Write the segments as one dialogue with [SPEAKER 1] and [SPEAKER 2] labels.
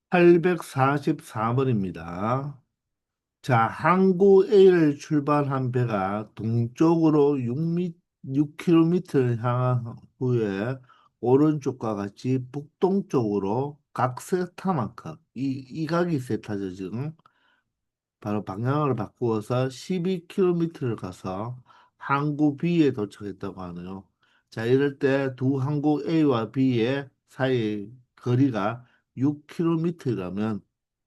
[SPEAKER 1] 844번입니다. 자, 항구 A를 출발한 배가 동쪽으로 6km를 향한 후에 오른쪽과 같이 북동쪽으로 각 세타만큼, 이 각이 세타죠, 지금. 바로 방향을 바꾸어서 12km를 가서 항구 B에 도착했다고 하네요. 자, 이럴 때 두 항구 A와 B의 사이 거리가 6km라면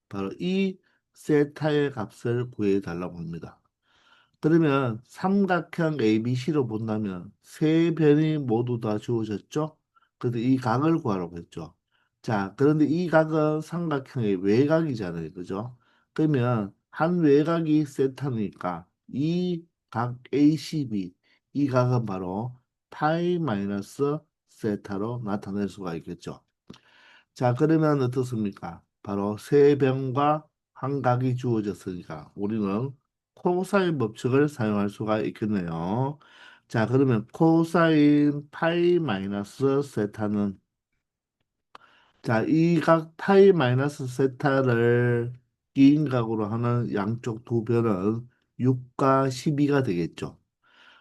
[SPEAKER 1] 바로 이 세타의 값을 구해 달라고 합니다. 그러면 삼각형 ABC로 본다면 세 변이 모두 다 주어졌죠? 그런데 이 각을 구하라고 했죠. 자, 그런데 이 각은 삼각형의 외곽이잖아요. 그죠? 그러면 한 외곽이 세타니까 이 각 ACB, 이 각은 바로 파이 마이너스 세타로 나타낼 수가 있겠죠. 자, 그러면 어떻습니까? 바로 세 변과 한 각이 주어졌으니까 우리는 코사인 법칙을 사용할 수가 있겠네요. 자, 그러면 코사인 파이 마이너스 세타는 자, 이 각 파이 마이너스 세타를 긴 각으로 하는 양쪽 두 변은 6과 12가 되겠죠.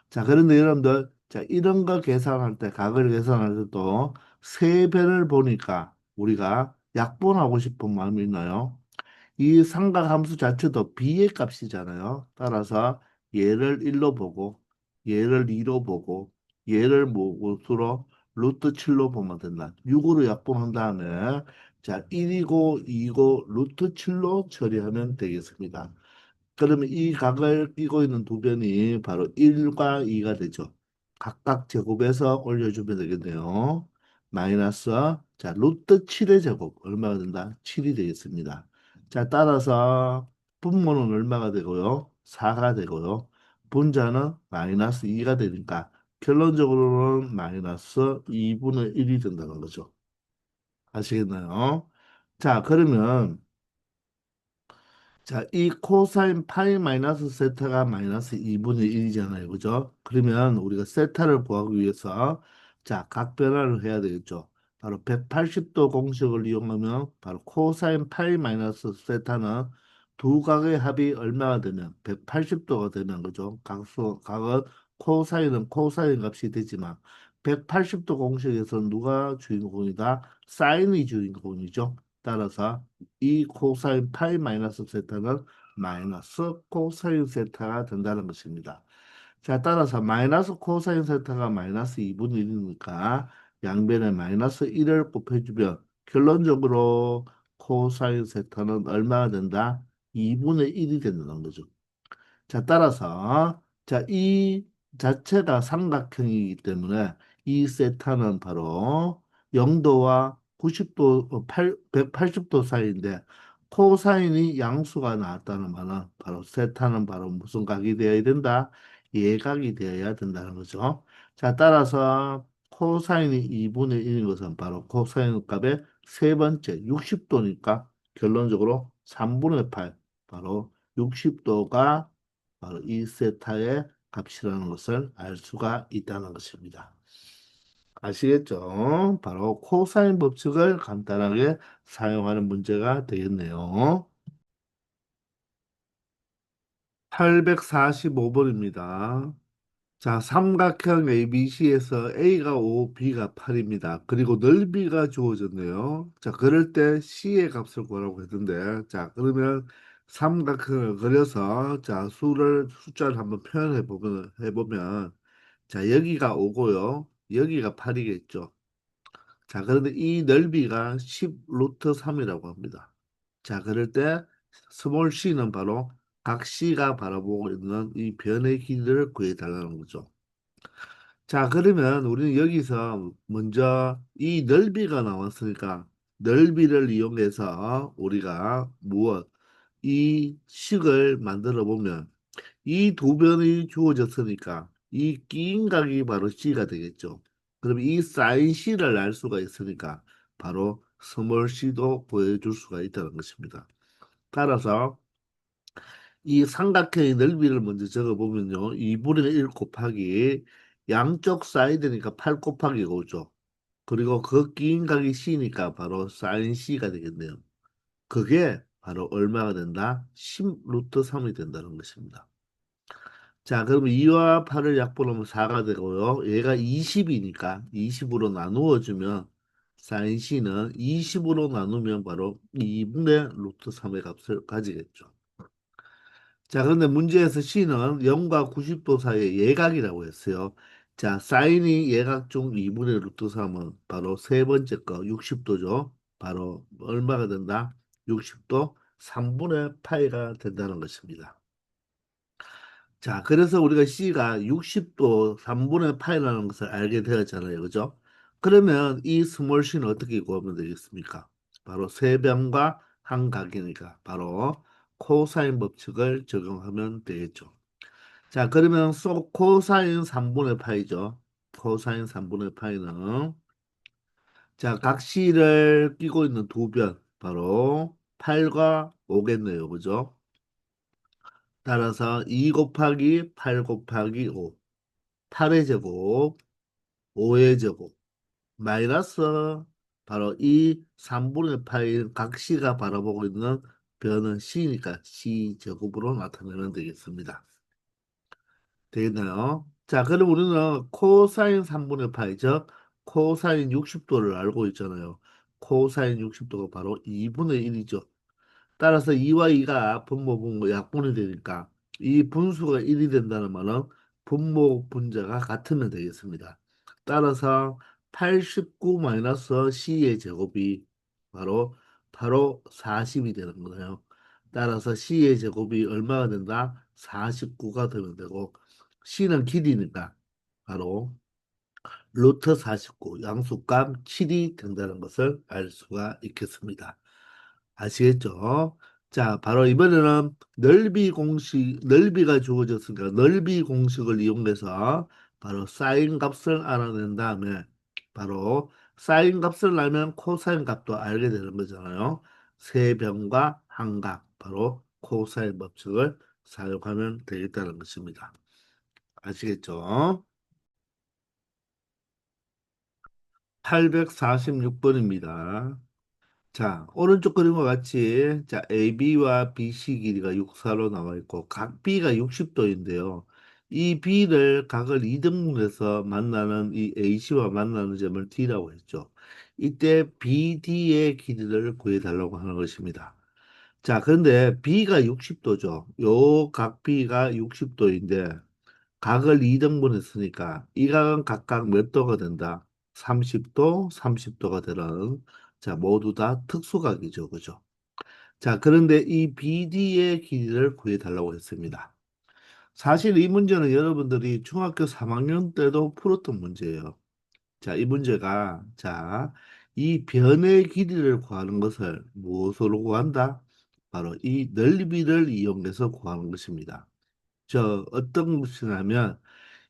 [SPEAKER 1] 자, 그런데 여러분들, 자, 이런 거 계산할 때, 각을 계산할 때도 세 배를 보니까 우리가 약분하고 싶은 마음이 있나요? 이 삼각함수 자체도 b의 값이잖아요. 따라서 얘를 1로 보고, 얘를 2로 보고, 얘를 무엇으로 루트 7로 보면 된다. 6으로 약분한 다음에, 자, 1이고 2고 루트 7로 처리하면 되겠습니다. 그러면 이 각을 끼고 있는 두 변이 바로 1과 2가 되죠. 각각 제곱해서 올려주면 되겠네요. 마이너스, 자, 루트 7의 제곱, 얼마가 된다? 7이 되겠습니다. 자, 따라서 분모는 얼마가 되고요? 4가 되고요. 분자는 마이너스 2가 되니까 결론적으로는 마이너스 2분의 1이 된다는 거죠. 아시겠나요? 자, 그러면 자, 이 코사인 파이 마이너스 세타가 마이너스 2분의 1이잖아요. 그죠? 그러면 우리가 세타를 구하기 위해서 자, 각 변화를 해야 되겠죠. 바로 180도 공식을 이용하면 바로 코사인 파이 마이너스 세타는 두 각의 합이 얼마가 되면 180도가 되는 거죠. 각은 코사인은 코사인 값이 되지만 180도 공식에서 누가 주인공이다? 사인이 주인공이죠. 따라서 이 코사인 파이 마이너스 세타는 마이너스 코사인 세타가 된다는 것입니다. 자, 따라서 마이너스 코사인 세타가 마이너스 2분의 1이니까 양변에 마이너스 1을 곱해주면 결론적으로 코사인 세타는 얼마가 된다? 2분의 1이 된다는 거죠. 자, 따라서 자, 이 자체가 삼각형이기 때문에 이 세타는 바로 0도와 90도, 180도 사이인데 코사인이 양수가 나왔다는 말은 바로 세타는 바로 무슨 각이 되어야 된다? 예각이 되어야 된다는 거죠. 자, 따라서 코사인이 2분의 1인 것은 바로 코사인 값의 세 번째 60도니까 결론적으로 3분의 8, 바로 60도가 바로 이 세타의 값이라는 것을 알 수가 있다는 것입니다. 아시겠죠? 바로 코사인 법칙을 간단하게 사용하는 문제가 되겠네요. 845번입니다. 자, 삼각형 ABC에서 A가 5, B가 8입니다. 그리고 넓이가 주어졌네요. 자, 그럴 때 C의 값을 구하라고 했는데, 자, 그러면 삼각형을 그려서, 자, 숫자를 한번 해보면, 자, 여기가 5고요. 여기가 8이겠죠. 자, 그런데 이 넓이가 10 루트 3이라고 합니다. 자, 그럴 때 스몰 c는 바로 각 c가 바라보고 있는 이 변의 길이를 구해달라는 거죠. 자, 그러면 우리는 여기서 먼저 이 넓이가 나왔으니까 넓이를 이용해서 우리가 이 식을 만들어 보면 이 두 변이 주어졌으니까 이 낀 각이 바로 C가 되겠죠. 그럼 이 사인 C를 알 수가 있으니까 바로 스몰 C도 보여줄 수가 있다는 것입니다. 따라서 이 삼각형의 넓이를 먼저 적어보면요. 2분의 1 곱하기 양쪽 사이드니까 8 곱하기 5죠. 그리고 그 긴 각이 C니까 바로 사인 C가 되겠네요. 그게 바로 얼마가 된다? 10 루트 3이 된다는 것입니다. 자, 그러면 2와 8을 약분하면 4가 되고요. 얘가 20이니까 20으로 나누어 주면 사인 C는 20으로 나누면 바로 2분의 루트 3의 값을 가지겠죠. 자, 그런데 문제에서 C는 0과 90도 사이의 예각이라고 했어요. 자, 사인이 예각 중 2분의 루트 3은 바로 세 번째 거 60도죠. 바로 얼마가 된다? 60도 3분의 파이가 된다는 것입니다. 자, 그래서 우리가 C가 60도 3분의 파이라는 것을 알게 되었잖아요. 그죠? 그러면 이 스몰 C는 어떻게 구하면 되겠습니까? 바로 세변과 한각이니까 바로 코사인 법칙을 적용하면 되겠죠. 자, 그러면 코사인 3분의 파이죠. 코사인 3분의 파이는 자, 각시를 끼고 있는 두 변, 바로 8과 5겠네요. 그죠? 따라서 2 곱하기 8 곱하기 5, 8의 제곱, 5의 제곱, 마이너스 바로 이 3분의 파인 각시가 바라보고 있는 변은 C니까 C 제곱으로 나타내면 되겠습니다. 되겠나요? 자, 그럼 우리는 코사인 3분의 파이, 즉 코사인 60도를 알고 있잖아요. 코사인 60도가 바로 2분의 1이죠. 따라서 2와 2가 분모, 분모, 약분이 되니까 이 분수가 1이 된다는 말은 분모, 분자가 같으면 되겠습니다. 따라서 89 마이너스 C의 제곱이 바로 40이 되는 거예요. 따라서 C의 제곱이 얼마가 된다? 49가 되면 되고 C는 길이니까 바로 루트 49 양수값 7이 된다는 것을 알 수가 있겠습니다. 아시겠죠? 자, 바로 이번에는 넓이가 주어졌으니까 넓이 공식을 이용해서 바로 사인 값을 알아낸 다음에 바로 사인 값을 알면 코사인 값도 알게 되는 거잖아요. 세변과 한각, 바로 코사인 법칙을 사용하면 되겠다는 것입니다. 아시겠죠? 846번입니다. 자, 오른쪽 그림과 같이 자, AB와 BC 길이가 6사로 나와 있고 각 B가 60도인데요. 이 B를 각을 2등분해서 만나는 이 AC와 만나는 점을 D라고 했죠. 이때 BD의 길이를 구해달라고 하는 것입니다. 자, 그런데 B가 60도죠. 요 각 B가 60도인데 각을 2등분했으니까 이 각은 각각 몇 도가 된다? 30도, 30도가 되는 자 모두 다 특수각이죠. 그죠? 자 그런데 이 BD의 길이를 구해달라고 했습니다. 사실 이 문제는 여러분들이 중학교 3학년 때도 풀었던 문제예요. 자, 이 문제가 이 변의 길이를 구하는 것을 무엇으로 구한다? 바로 이 넓이를 이용해서 구하는 것입니다. 저 어떤 것이냐면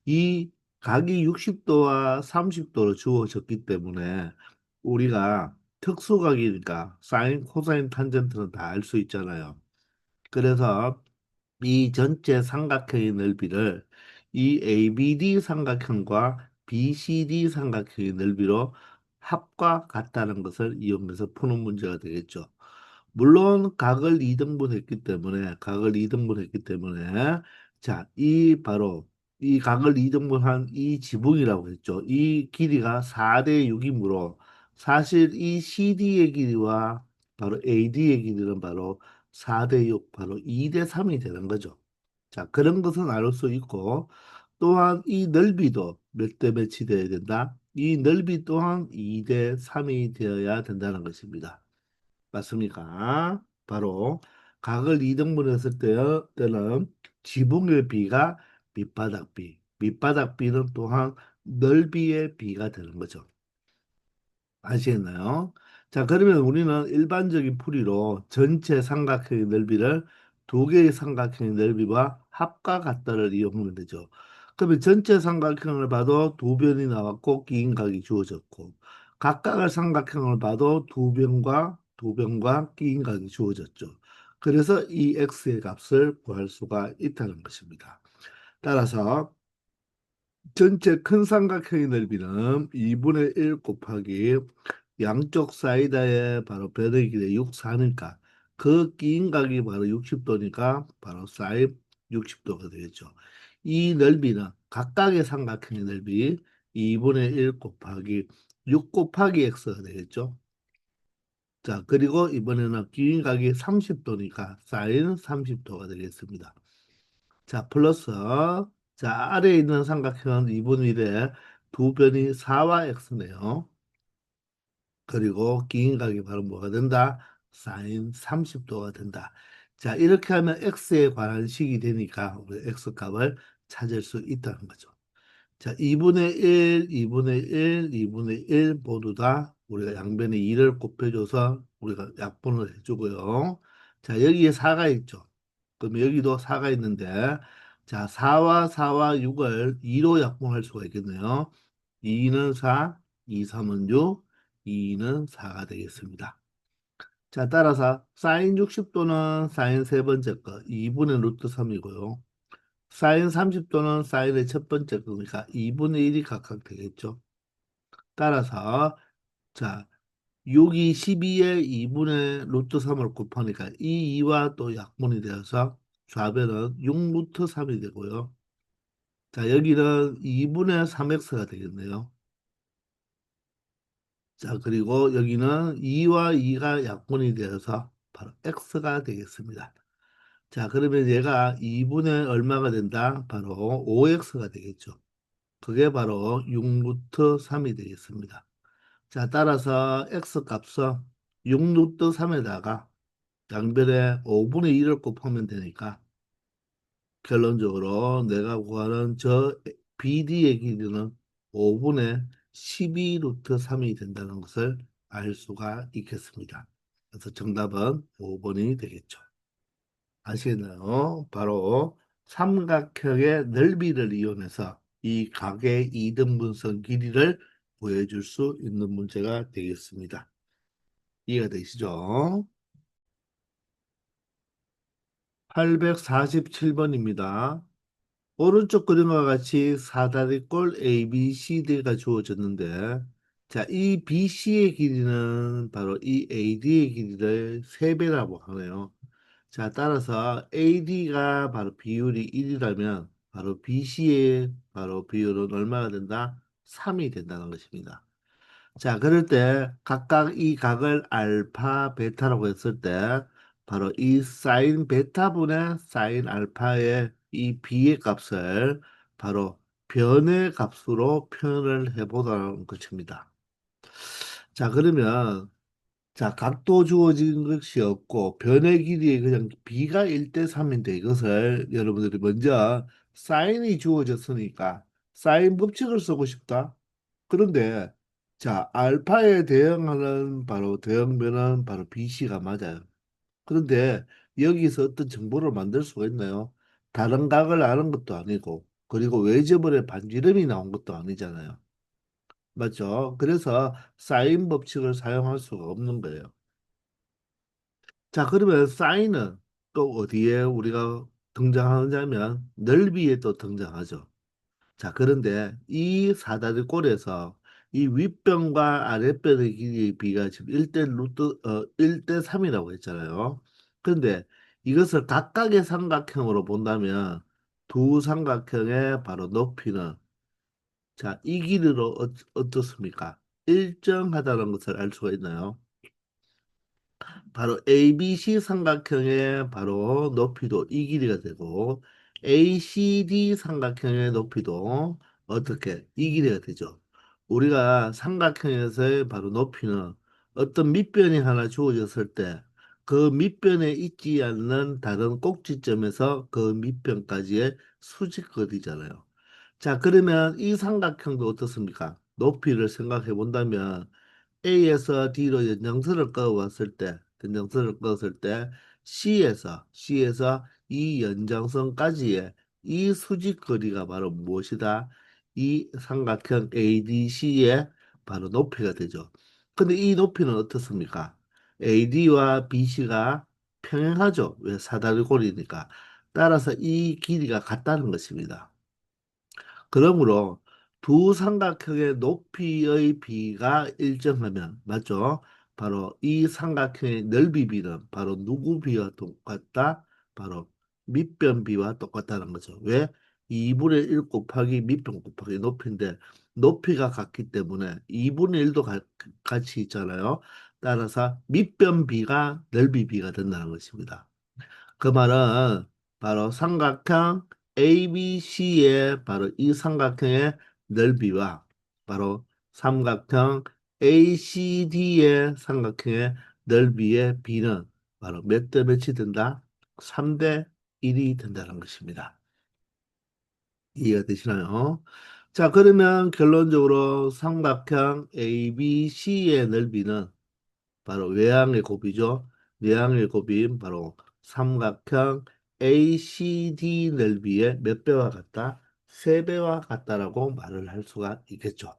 [SPEAKER 1] 이 각이 60도와 30도로 주어졌기 때문에 우리가 특수각이니까 사인, 코사인, 탄젠트는 다 알 수 있잖아요. 그래서 이 전체 삼각형의 넓이를 이 ABD 삼각형과 BCD 삼각형의 넓이로 합과 같다는 것을 이용해서 푸는 문제가 되겠죠. 물론 각을 이등분했기 때문에 이 바로 이 각을 이등분한 이 지붕이라고 했죠. 이 길이가 4대 6이므로 사실 이 CD의 길이와 바로 AD의 길이는 바로 4대 6, 바로 2대 3이 되는 거죠. 자, 그런 것은 알 수 있고 또한 이 넓이도 몇 대 몇이 되어야 된다. 이 넓이 또한 2대 3이 되어야 된다는 것입니다. 맞습니까? 바로 각을 이등분했을 때는 지붕의 비가 밑바닥 비, 밑바닥 비는 또한 넓이의 비가 되는 거죠. 아시겠나요? 자, 그러면 우리는 일반적인 풀이로 전체 삼각형의 넓이를 두 개의 삼각형의 넓이와 합과 같다를 이용하면 되죠. 그러면 전체 삼각형을 봐도 두 변이 나왔고 긴 각이 주어졌고 각각의 삼각형을 봐도 두 변과 긴 각이 주어졌죠. 그래서 이 x의 값을 구할 수가 있다는 것입니다. 따라서 전체 큰 삼각형의 넓이는 2분의 1 곱하기 양쪽 사이다의 바로 변의 길이 6, 4니까 그 기인각이 바로 60도니까 바로 사인 60도가 되겠죠. 이 넓이는 각각의 삼각형의 넓이 2분의 1 곱하기 6 곱하기 x가 되겠죠. 자, 그리고 이번에는 기인각이 30도니까 사인 30도가 되겠습니다. 자, 플러스 자, 아래에 있는 삼각형은 2분의 1에 두 변이 4와 x네요. 그리고 기인각이 바로 뭐가 된다? 사인 30도가 된다. 자, 이렇게 하면 x에 관한 식이 되니까 우리 x 값을 찾을 수 있다는 거죠. 자, 2분의 1, 2분의 1, 2분의 1 모두 다 우리가 양변에 2를 곱해줘서 우리가 약분을 해주고요. 자, 여기에 4가 있죠. 그럼 여기도 4가 있는데, 자, 4와 6을 2로 약분할 수가 있겠네요. 2는 4, 2, 3은 6, 2는 4가 되겠습니다. 자, 따라서 사인 60도는 사인 세 번째 거 2분의 루트 3이고요. 사인 30도는 사인의 첫 번째 거니까 2분의 1이 각각 되겠죠. 따라서 자, 6이 12에 2분의 루트 3을 곱하니까 이 2와 또 약분이 되어서 좌변은 6 루트 3이 되고요. 자, 여기는 2분의 3x가 되겠네요. 자, 그리고 여기는 2와 2가 약분이 되어서 바로 x가 되겠습니다. 자, 그러면 얘가 2분의 얼마가 된다? 바로 5x가 되겠죠. 그게 바로 6루트 3이 되겠습니다. 자, 따라서 x 값은 6루트 3에다가 양변에 5분의 1을 곱하면 되니까 결론적으로 내가 구하는 저 BD의 길이는 5분의 12 루트 3이 된다는 것을 알 수가 있겠습니다. 그래서 정답은 5번이 되겠죠. 아시겠나요? 바로 삼각형의 넓이를 이용해서 이 각의 이등분선 길이를 보여줄 수 있는 문제가 되겠습니다. 이해가 되시죠? 847번입니다. 오른쪽 그림과 같이 사다리꼴 ABCD가 주어졌는데, 자, 이 BC의 길이는 바로 이 AD의 길이를 3배라고 하네요. 자, 따라서 AD가 바로 비율이 1이라면, 바로 BC의 바로 비율은 얼마가 된다? 3이 된다는 것입니다. 자, 그럴 때 각각 이 각을 알파, 베타라고 했을 때 바로 이 사인 베타분의 사인 알파의 이 b의 값을 바로 변의 값으로 표현을 해보자는 것입니다. 자, 그러면 자, 각도 주어진 것이 없고 변의 길이 그냥 b가 1대 3인데 이것을 여러분들이 먼저 사인이 주어졌으니까 사인 법칙을 쓰고 싶다. 그런데 자, 알파에 대응하는 바로 대응변은 바로 BC가 맞아요. 그런데 여기서 어떤 정보를 만들 수가 있나요? 다른 각을 아는 것도 아니고 그리고 외접을의 반지름이 나온 것도 아니잖아요. 맞죠? 그래서 사인 법칙을 사용할 수가 없는 거예요. 자, 그러면 사인은 또 어디에 우리가 등장하냐면 넓이에 또 등장하죠. 자, 그런데 이 사다리꼴에서 이 윗변과 아랫변의 길이의 비가 지금 1대 루트 1대 3이라고 했잖아요. 그런데 이것을 각각의 삼각형으로 본다면 두 삼각형의 바로 높이는 자, 이 길이로 어떻습니까? 일정하다는 것을 알 수가 있나요? 바로 ABC 삼각형의 바로 높이도 이 길이가 되고 ACD 삼각형의 높이도 어떻게 이 길이가 되죠. 우리가 삼각형에서의 바로 높이는 어떤 밑변이 하나 주어졌을 때 그 밑변에 있지 않는 다른 꼭지점에서 그 밑변까지의 수직거리잖아요. 자, 그러면 이 삼각형도 어떻습니까? 높이를 생각해 본다면 A에서 D로 연장선을 그었을 때 C에서 이 연장선까지의 이 수직거리가 바로 무엇이다? 이 삼각형 ADC의 바로 높이가 되죠. 근데 이 높이는 어떻습니까? AD와 BC가 평행하죠. 왜 사다리꼴이니까. 따라서 이 길이가 같다는 것입니다. 그러므로 두 삼각형의 높이의 비가 일정하면 맞죠? 바로 이 삼각형의 넓이 B는 바로 누구 B와 똑같다? 바로 밑변 B와 똑같다는 거죠. 왜? 2분의 1 곱하기 밑변 곱하기 높이인데 높이가 같기 때문에 2분의 1도 같이 있잖아요. 따라서 밑변 B가 넓이 B가 된다는 것입니다. 그 말은 바로 삼각형 ABC의 바로 이 삼각형의 넓이와 바로 삼각형 ACD의 삼각형의 넓이의 B는 바로 몇 대 몇이 된다? 3대 1이 된다는 것입니다. 이해가 되시나요? 자, 그러면 결론적으로 삼각형 ABC의 넓이는 바로 외항의 곱이죠. 외항의 곱인 바로 삼각형 ACD 넓이의 몇 배와 같다? 세 배와 같다라고 말을 할 수가 있겠죠.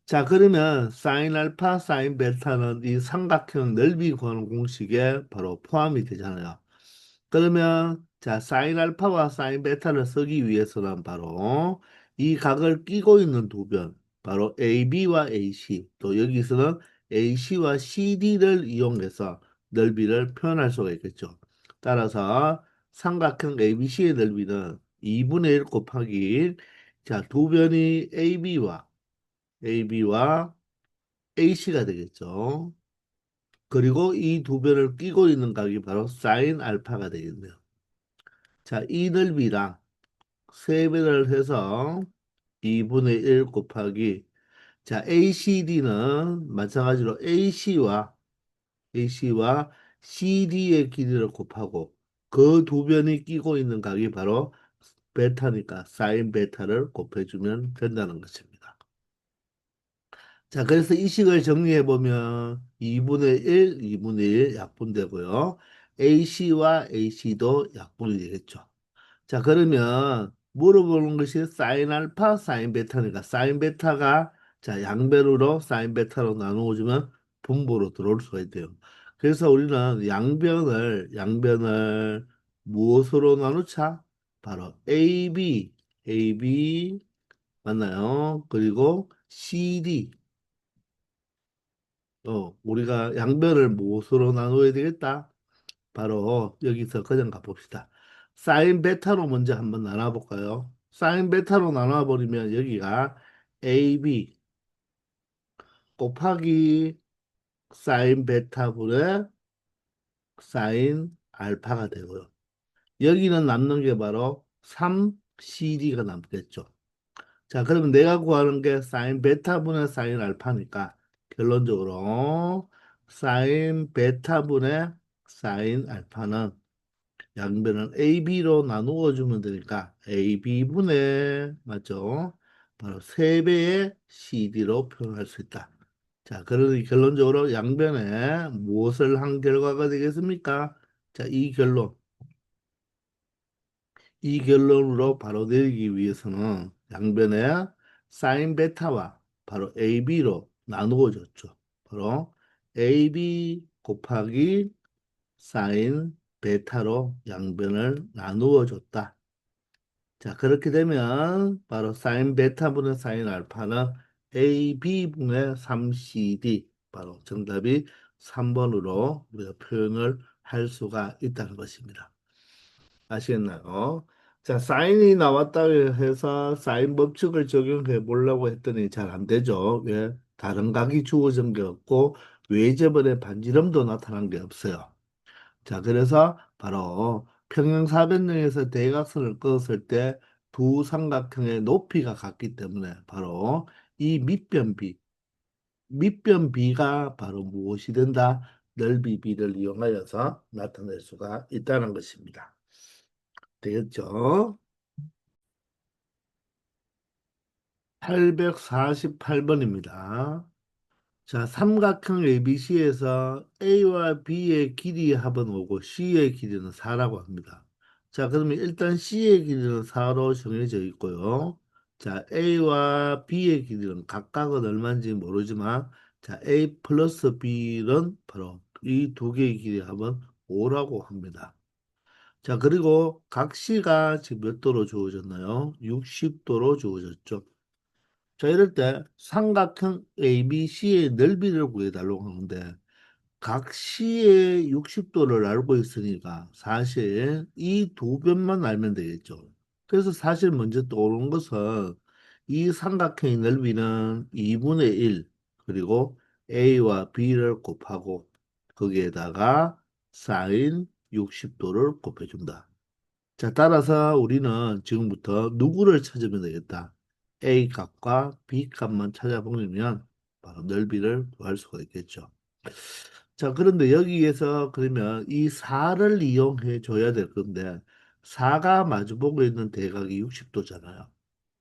[SPEAKER 1] 자, 그러면 사인 알파, 사인 베타는 이 삼각형 넓이 구하는 공식에 바로 포함이 되잖아요. 그러면 자, 사인 알파와 사인 베타를 쓰기 위해서는 바로 이 각을 끼고 있는 두 변, 바로 AB와 AC, 또 여기서는 AC와 CD를 이용해서 넓이를 표현할 수가 있겠죠. 따라서 삼각형 ABC의 넓이는 2분의 1 곱하기 자, 두 변이 AB와 AC가 되겠죠. 그리고 이 두 변을 끼고 있는 각이 바로 사인 알파가 되겠네요. 자, 이 넓이랑 세배를 해서 2분의 1 곱하기 자, ACD는 마찬가지로 AC와 CD의 길이를 곱하고 그 두 변이 끼고 있는 각이 바로 베타니까 사인 베타를 곱해주면 된다는 것입니다. 자, 그래서 이 식을 정리해 보면 2분의 1, 2분의 1 약분되고요. AC와 AC도 약분이 되겠죠. 자, 그러면 물어보는 것이 사인 알파, 사인 베타니까 사인 베타가 자, 양변으로 사인 베타로 나누어주면 분모로 들어올 수가 있대요. 그래서 우리는 양변을 무엇으로 나누자? 바로 AB 맞나요? 그리고 CD 우리가 양변을 무엇으로 나누어야 되겠다? 바로 여기서 그냥 가봅시다. 사인 베타로 먼저 한번 나눠볼까요? 사인 베타로 나눠버리면 여기가 AB 곱하기 사인 베타분의 사인 알파가 되고요. 여기는 남는 게 바로 3CD가 남겠죠. 자, 그러면 내가 구하는 게 사인 베타분의 사인 알파니까 결론적으로 사인 베타분의 사인 알파는 양변을 AB로 나누어 주면 되니까 AB분의 맞죠? 바로 3배의 CD로 표현할 수 있다. 자, 그러니 결론적으로 양변에 무엇을 한 결과가 되겠습니까? 자, 이 결론으로 바로 내리기 위해서는 양변에 사인 베타와 바로 AB로 나누어 줬죠. 바로 AB 곱하기 사인 베타로 양변을 나누어 줬다. 자, 그렇게 되면 바로 사인 베타분의 사인 알파는 AB분의 3CD 바로 정답이 3번으로 우리가 표현을 할 수가 있다는 것입니다. 아시겠나요? 자, 사인이 나왔다 해서 사인 법칙을 적용해 보려고 했더니 잘 안 되죠. 왜? 다른 각이 주어진 게 없고 외접원의 반지름도 나타난 게 없어요. 자, 그래서 바로 평행사변형에서 대각선을 그었을 때 두 삼각형의 높이가 같기 때문에 바로 이 밑변 B가 바로 무엇이 된다? 넓이 B를 이용하여서 나타낼 수가 있다는 것입니다. 되겠죠? 848번입니다. 자, 삼각형 ABC에서 A와 B의 길이의 합은 5고 C의 길이는 4라고 합니다. 자, 그러면 일단 C의 길이는 4로 정해져 있고요. 자, A와 B의 길이는 각각은 얼마인지 모르지만 자, A 플러스 B는 바로 이 두 개의 길이의 합은 5라고 합니다. 자, 그리고 각 C가 지금 몇 도로 주어졌나요? 60도로 주어졌죠. 자, 이럴 때 삼각형 ABC의 넓이를 구해달라고 하는데 각 시의 60도를 알고 있으니까 사실 이 두 변만 알면 되겠죠. 그래서 사실 먼저 떠오르는 것은 이 삼각형의 넓이는 2분의 1 그리고 A와 B를 곱하고 거기에다가 sin 60도를 곱해준다. 자, 따라서 우리는 지금부터 누구를 찾으면 되겠다. A 값과 B 값만 찾아보면 바로 넓이를 구할 수가 있겠죠. 자, 그런데 여기에서 그러면 이 4를 이용해 줘야 될 건데 4가 마주보고 있는 대각이 60도잖아요.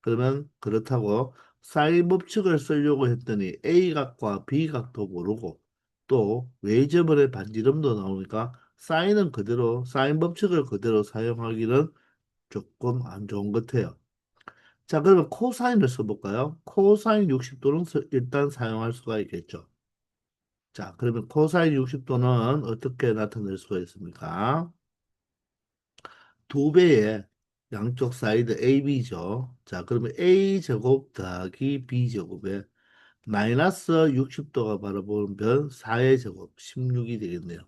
[SPEAKER 1] 그러면 그렇다고 사인 법칙을 쓰려고 했더니 A 각과 B 각도 모르고 또 외접원의 반지름도 나오니까 사인은 그대로 사인 법칙을 그대로 사용하기는 조금 안 좋은 것 같아요. 자, 그러면 코사인을 써볼까요? 코사인 60도는 일단 사용할 수가 있겠죠. 자, 그러면 코사인 60도는 어떻게 나타낼 수가 있습니까? 두 배의 양쪽 사이드 AB죠. 자, 그러면 A제곱 더하기 B제곱에 마이너스 60도가 바라보면 4의 제곱 16이 되겠네요.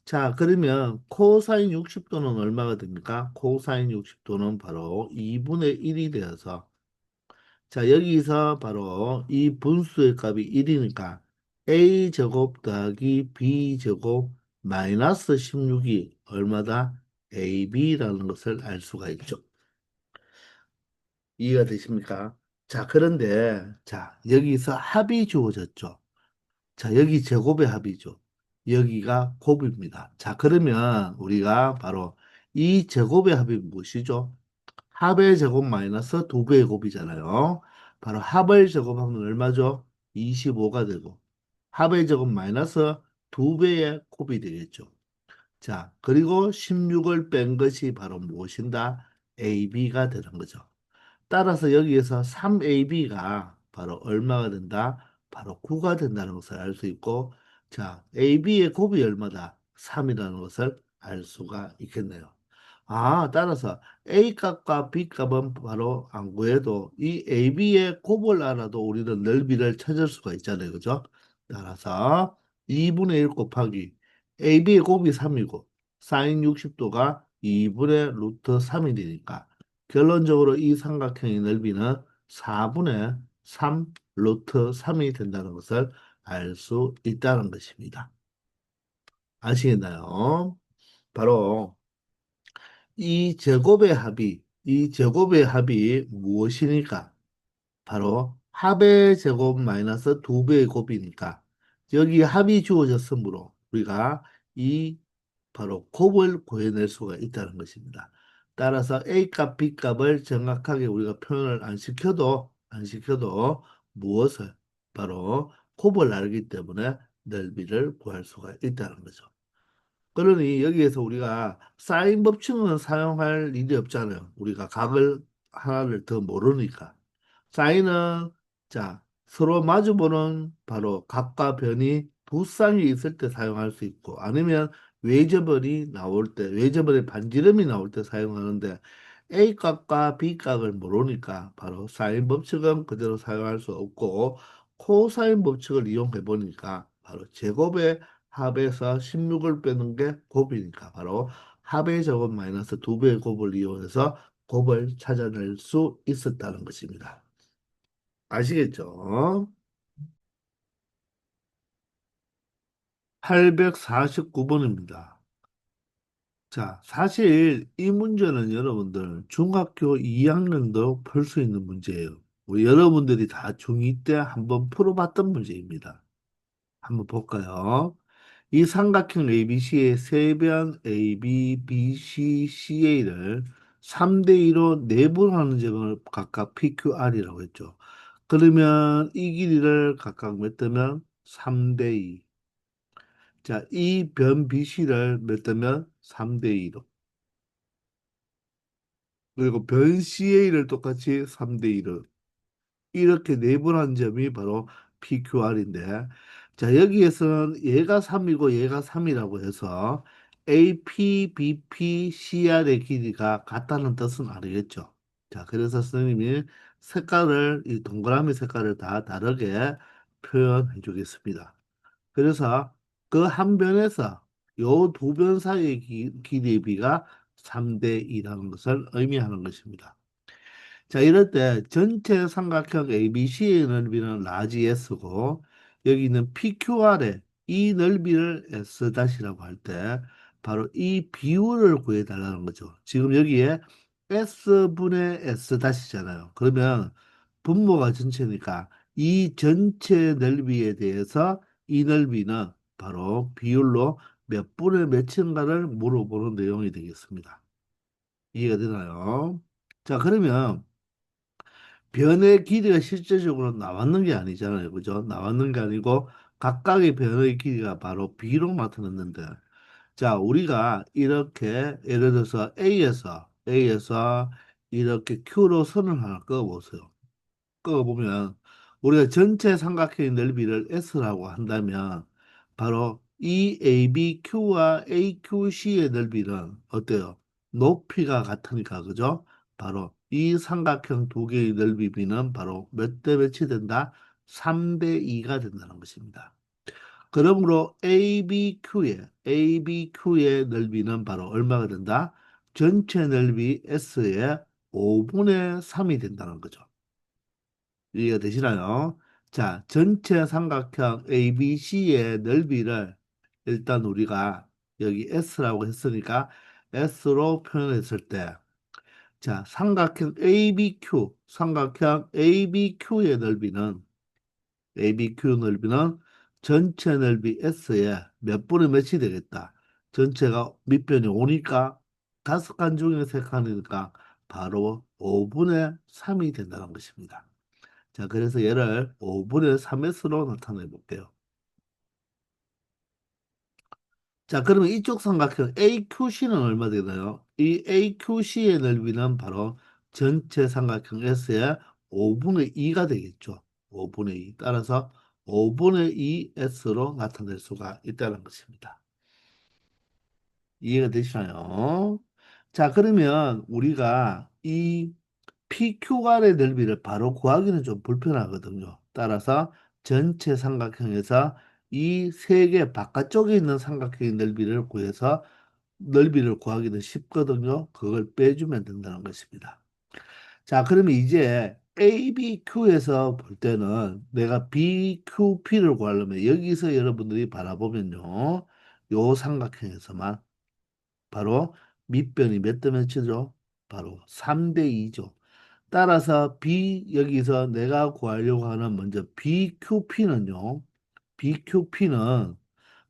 [SPEAKER 1] 자, 그러면 코사인 60도는 얼마가 됩니까? 코사인 60도는 바로 2분의 1이 되어서 자, 여기서 바로 이 분수의 값이 1이니까 a제곱 더하기 b제곱 마이너스 16이 얼마다? ab라는 것을 알 수가 있죠. 이해가 되십니까? 자, 그런데 자, 여기서 합이 주어졌죠. 자, 여기 제곱의 합이죠. 여기가 곱입니다. 자, 그러면 우리가 바로 이 제곱의 합이 무엇이죠? 합의 제곱 마이너스 두 배의 곱이잖아요. 바로 합을 제곱하면 얼마죠? 25가 되고 합의 제곱 마이너스 두 배의 곱이 되겠죠. 자, 그리고 16을 뺀 것이 바로 무엇인가? AB가 되는 거죠. 따라서 여기에서 3AB가 바로 얼마가 된다? 바로 9가 된다는 것을 알 수 있고, 자, AB의 곱이 얼마다? 3이라는 것을 알 수가 있겠네요. 아, 따라서 A 값과 B 값은 바로 안 구해도 이 AB의 곱을 알아도 우리는 넓이를 찾을 수가 있잖아요. 그죠? 따라서 2분의 1 곱하기 AB의 곱이 3이고 사인 60도가 2분의 루트 3이 되니까 결론적으로 이 삼각형의 넓이는 4분의 3 루트 3이 된다는 것을 알 수 있다는 것입니다. 아시겠나요? 바로 이 제곱의 합이 무엇이니까? 바로 합의 제곱 마이너스 두 배의 곱이니까 여기 합이 주어졌으므로 우리가 이 바로 곱을 구해낼 수가 있다는 것입니다. 따라서 A 값, B 값을 정확하게 우리가 표현을 안 시켜도 무엇을 바로 곱을 알기 때문에 넓이를 구할 수가 있다는 거죠. 그러니 여기에서 우리가 사인 법칙은 사용할 일이 없잖아요. 우리가 각을 하나를 더 모르니까. 사인은 자 서로 마주보는 바로 각과 변이 두 쌍이 있을 때 사용할 수 있고 아니면 외접원이 나올 때 외접원의 반지름이 나올 때 사용하는데 A 값과 B 값을 모르니까 바로 사인 법칙은 그대로 사용할 수 없고 코사인 법칙을 이용해 보니까 바로 제곱의 합에서 16을 빼는 게 곱이니까 바로 합의 제곱 마이너스 두 배의 곱을 이용해서 곱을 찾아낼 수 있었다는 것입니다. 아시겠죠? 849번입니다. 자, 사실 이 문제는 여러분들 중학교 2학년도 풀 수 있는 문제예요. 우리 여러분들이 다 중2 때 한번 풀어봤던 문제입니다. 한번 볼까요? 이 삼각형 ABC의 세변 AB, BC, CA를 3대2로 내분하는 점을 각각 PQR이라고 했죠. 그러면 이 길이를 각각 몇 대면 3대2. 자, 이 변 BC를 몇 대면 3대2로. 그리고 변 CA를 똑같이 3대2로. 이렇게 내분한 점이 바로 PQR인데, 자, 여기에서는 얘가 3이고 얘가 3이라고 해서 AP, BP, CR의 길이가 같다는 뜻은 아니겠죠. 자, 그래서 선생님이 이 동그라미 색깔을 다 다르게 표현해 주겠습니다. 그래서 그 한 변에서 요 두 변 사이의 길이의 비가 3대 2라는 것을 의미하는 것입니다. 자, 이럴 때 전체 삼각형 ABC의 넓이는 라지 S고 여기 있는 PQR의 이 넓이를 S-라고 할 때 바로 이 비율을 구해달라는 거죠. 지금 여기에 S분의 S-잖아요. 그러면 분모가 전체니까 이 전체 넓이에 대해서 이 넓이는 바로 비율로 몇 분의 몇인가를 물어보는 내용이 되겠습니다. 이해가 되나요? 자, 그러면 변의 길이가 실제적으로 나왔는 게 아니잖아요. 그죠? 나왔는 게 아니고 각각의 변의 길이가 바로 B로 나타났는데 자, 우리가 이렇게 예를 들어서 A에서 이렇게 Q로 선을 하나 그어보세요. 그거 보면 우리가 전체 삼각형의 넓이를 S라고 한다면 바로 이 ABQ와 AQC의 넓이는 어때요? 높이가 같으니까 그죠? 바로 이 삼각형 두 개의 넓이 비는 바로 몇 대 몇이 된다? 3대 2가 된다는 것입니다. 그러므로 ABQ의 넓이는 바로 얼마가 된다? 전체 넓이 S의 5분의 3이 된다는 거죠. 이해가 되시나요? 자, 전체 삼각형 ABC의 넓이를 일단 우리가 여기 S라고 했으니까 S로 표현했을 때, 자, 삼각형 ABQ의 넓이는 전체 넓이 S의 몇 분의 몇이 되겠다. 전체가 밑변이 오니까 다섯 칸 중에 세 칸이니까 바로 5분의 3이 된다는 것입니다. 자, 그래서 얘를 5분의 3S로 나타내 볼게요. 자, 그러면 이쪽 삼각형 AQC는 얼마 되나요? 이 AQC의 넓이는 바로 전체 삼각형 S의 5분의 2가 되겠죠. 5분의 2. 따라서 5분의 2S로 나타낼 수가 있다는 것입니다. 이해가 되시나요? 자, 그러면 우리가 이 PQR의 넓이를 바로 구하기는 좀 불편하거든요. 따라서 전체 삼각형에서 이 세 개 바깥쪽에 있는 삼각형의 넓이를 구해서 넓이를 구하기는 쉽거든요. 그걸 빼주면 된다는 것입니다. 자, 그러면 이제 ABQ에서 볼 때는 내가 BQP를 구하려면 여기서 여러분들이 바라보면요. 요 삼각형에서만 바로 밑변이 몇 대 몇이죠? 바로 3대 2죠. 따라서 여기서 내가 구하려고 하는 먼저 BQP는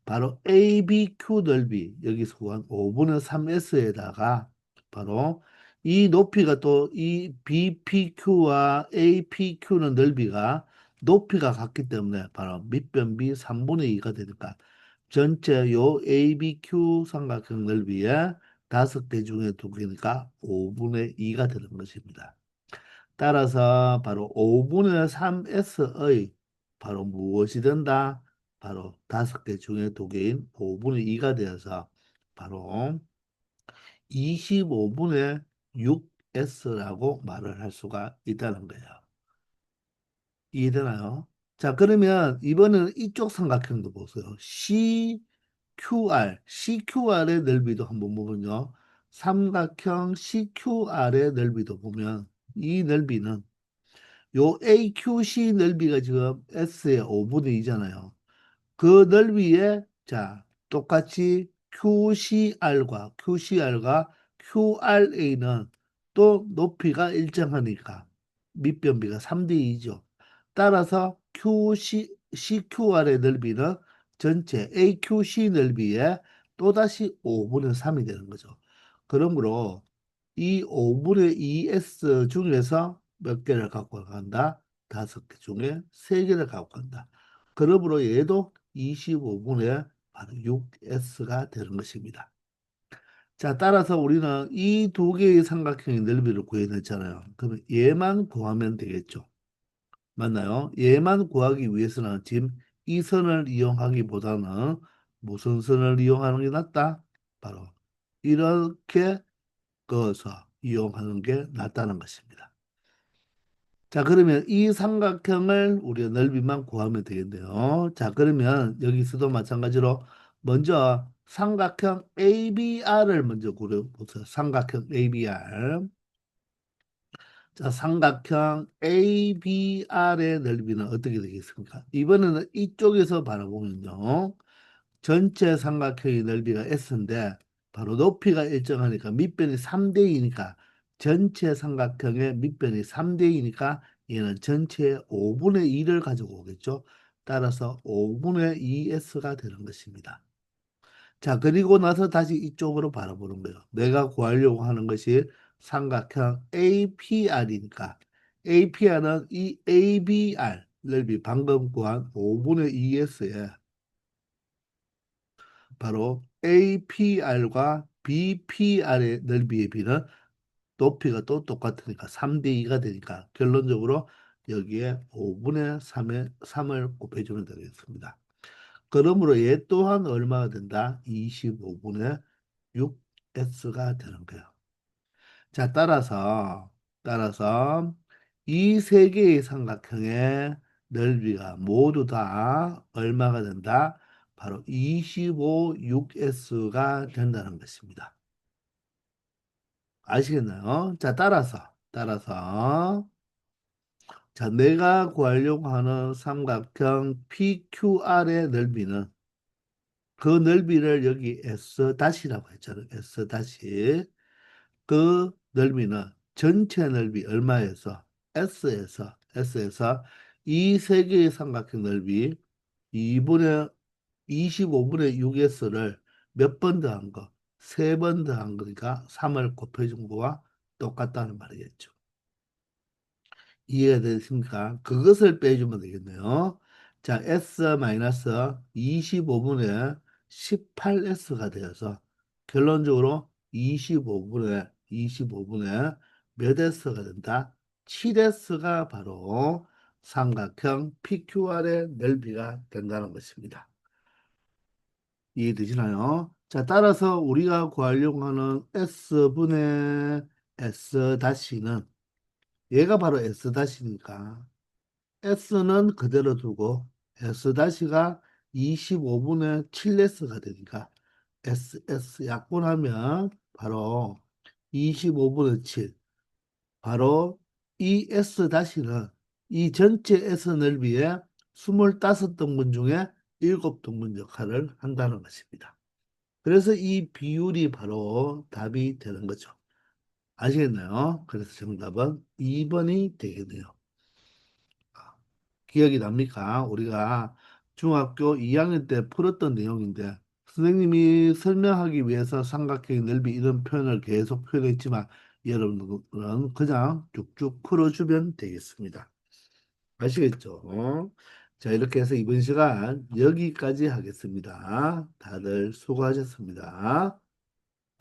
[SPEAKER 1] 바로 ABQ 넓이 여기서 구한 5분의 3S에다가 바로 이 높이가 또 이 BPQ와 APQ는 높이가 같기 때문에 바로 밑변비 3분의 2가 되니까 전체 요 ABQ 삼각형 넓이의 다섯 개 중에 두 개니까 5분의 2가 되는 것입니다. 따라서 바로 5분의 3S의 바로 무엇이 된다? 바로 다섯 개 중에 두 개인 5분의 2가 되어서 바로 25분의 6S라고 말을 할 수가 있다는 거예요. 이해되나요? 자, 그러면 이번에는 이쪽 삼각형도 보세요. CQR의 넓이도 한번 보면요. 삼각형 CQR의 넓이도 보면 이 넓이는 요 AQC 넓이가 지금 S의 5분의 2잖아요. 그 넓이에 자 똑같이 QCR과 QRA는 또 높이가 일정하니까 밑변비가 3대 2죠. 따라서 CQR의 넓이는 전체 AQC 넓이의 또다시 5분의 3이 되는 거죠. 그러므로 이 5분의 2S 중에서 몇 개를 갖고 간다? 다섯 개 중에 세 개를 갖고 간다. 그러므로 얘도 25분의 바로 6S가 되는 것입니다. 자, 따라서 우리는 이 두 개의 삼각형의 넓이를 구해냈잖아요. 그러면 얘만 구하면 되겠죠. 맞나요? 얘만 구하기 위해서는 지금 이 선을 이용하기보다는 무슨 선을 이용하는 게 낫다? 바로 이렇게 그어서 이용하는 게 낫다는 것입니다. 자, 그러면 이 삼각형을 우리가 넓이만 구하면 되겠네요. 자, 그러면 여기서도 마찬가지로 먼저 삼각형 ABR을 먼저 구해보세요. 삼각형 ABR. 자, 삼각형 ABR의 넓이는 어떻게 되겠습니까? 이번에는 이쪽에서 바라보면요. 전체 삼각형의 넓이가 S인데 바로 높이가 일정하니까 밑변이 3대 2니까 전체 삼각형의 밑변이 3대 2니까 얘는 전체의 5분의 2를 가지고 오겠죠. 따라서 5분의 2S가 되는 것입니다. 자, 그리고 나서 다시 이쪽으로 바라보는 거예요. 내가 구하려고 하는 것이 삼각형 APR이니까 APR은 이 ABR 넓이 방금 구한 5분의 2S에 바로 APR과 BPR의 넓이의 비는 높이가 또 똑같으니까 3대 2가 되니까 결론적으로 여기에 5분의 3을 곱해주면 되겠습니다. 그러므로 얘 또한 얼마가 된다? 25분의 6S가 되는 거예요. 자, 따라서 이 세 개의 삼각형의 넓이가 모두 다 얼마가 된다? 바로 25, 6S가 된다는 것입니다. 아시겠나요? 자, 자, 내가 구하려고 하는 삼각형 PQR의 넓이는 그 넓이를 여기 S-라고 했잖아요. S-. 그 넓이는 전체 넓이 얼마에서 S에서 이 세 개의 삼각형 넓이 2분의 25분의 6S를 몇 번 더한 거? 세 번 더한 거니까 3을 곱해준 거와 똑같다는 말이겠죠. 이해가 되십니까? 그것을 빼주면 되겠네요. 자, S-25분의 18S가 되어서 결론적으로 25분의 몇 S가 된다? 7S가 바로 삼각형 PQR의 넓이가 된다는 것입니다. 이해되시나요? 자, 따라서 우리가 구하려고 하는 S분의 S-는 얘가 바로 S-니까 S는 그대로 두고 S-가 25분의 7S가 되니까 약분하면 바로 25분의 7 바로 이 S-는 이 전체 S 넓이의 25등분 중에 7등분 역할을 한다는 것입니다. 그래서 이 비율이 바로 답이 되는 거죠. 아시겠나요? 그래서 정답은 2번이 되겠네요. 기억이 납니까? 우리가 중학교 2학년 때 풀었던 내용인데 선생님이 설명하기 위해서 삼각형의 넓이 이런 표현을 계속 표현했지만 여러분들은 그냥 쭉쭉 풀어주면 되겠습니다. 아시겠죠? 자, 이렇게 해서 이번 시간 여기까지 하겠습니다. 다들 수고하셨습니다.